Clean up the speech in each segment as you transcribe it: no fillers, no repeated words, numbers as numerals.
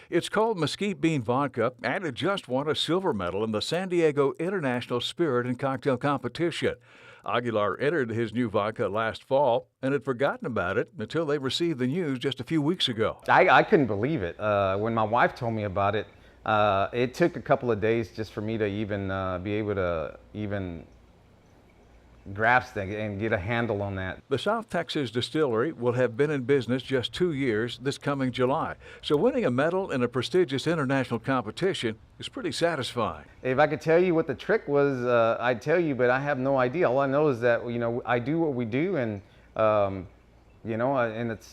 It's called Mesquite Bean Vodka, and it just won a silver medal in the San Diego International Spirit and Cocktail Competition. Aguilar entered his new vodka last fall and had forgotten about it until they received the news just a few weeks ago. I couldn't believe it. When my wife told me about it, it took a couple of days just for me to even be able to even grasp it and get a handle on that. The South Texas distillery will have been in business just 2 years this coming July, so winning a medal in a prestigious international competition is pretty satisfying. If I could tell you what the trick was, I'd tell you, but I have no idea. All I know is that, I do what we do, and and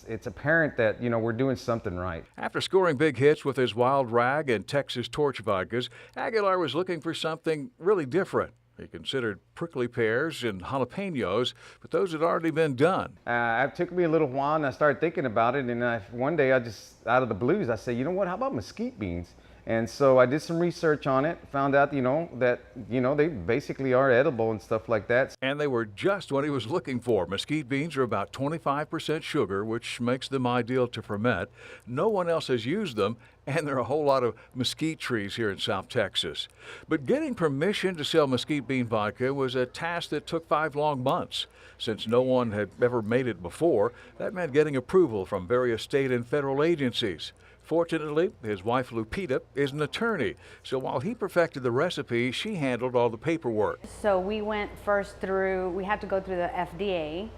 it's apparent that, we're doing something right. After scoring big hits with his Wild Rag and Texas Torch vodkas, Aguilar was looking for something really different. He considered prickly pears and jalapenos, but those had already been done. It took me a little while, and I started thinking about it, and one day I just, out of the blues, I said, you know what, how about mesquite beans? And so I did some research on it, found out, that they basically are edible and stuff like that. And they were just what he was looking for. Mesquite beans are about 25% sugar, which makes them ideal to ferment. No one else has used them, and there are a whole lot of mesquite trees here in South Texas. But getting permission to sell mesquite bean vodka was a task that took 5 long months. Since no one had ever made it before, that meant getting approval from various state and federal agencies. Fortunately, his wife Lupita is an attorney, so while he perfected the recipe, she handled all the paperwork. So we went first through, we had to go through the FDA,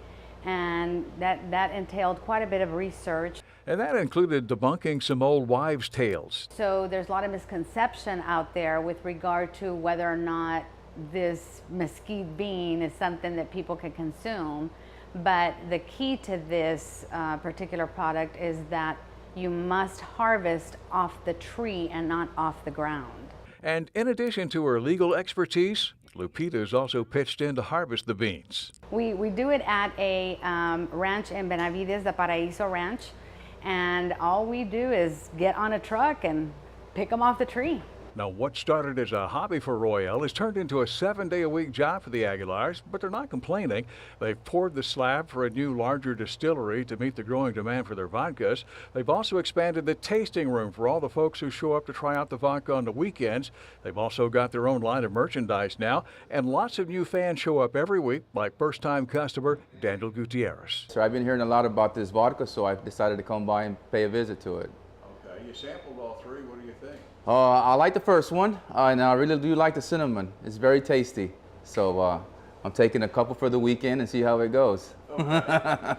and that entailed quite a bit of research. And that included debunking some old wives' tales. So there's a lot of misconception out there with regard to whether or not this mesquite bean is something that people can consume. But the key to this particular product is that you must harvest off the tree and not off the ground. And in addition to her legal expertise, Lupita has also pitched in to harvest the beans. We do it at a ranch in Benavides, the Paraíso Ranch, and all we do is get on a truck and pick them off the tree. Now, what started as a hobby for Royale has turned into a 7-day-a-week job for the Aguilars, but they're not complaining. They've poured the slab for a new, larger distillery to meet the growing demand for their vodkas. They've also expanded the tasting room for all the folks who show up to try out the vodka on the weekends. They've also got their own line of merchandise now, and lots of new fans show up every week, like first-time customer Daniel Gutierrez. So I've been hearing a lot about this vodka, so I decided to come by and pay a visit to it. Okay, you sampled all 3. What do you think? I like the first one, and I really do like the cinnamon. It's very tasty. So I'm taking a couple for the weekend and see how it goes. Okay.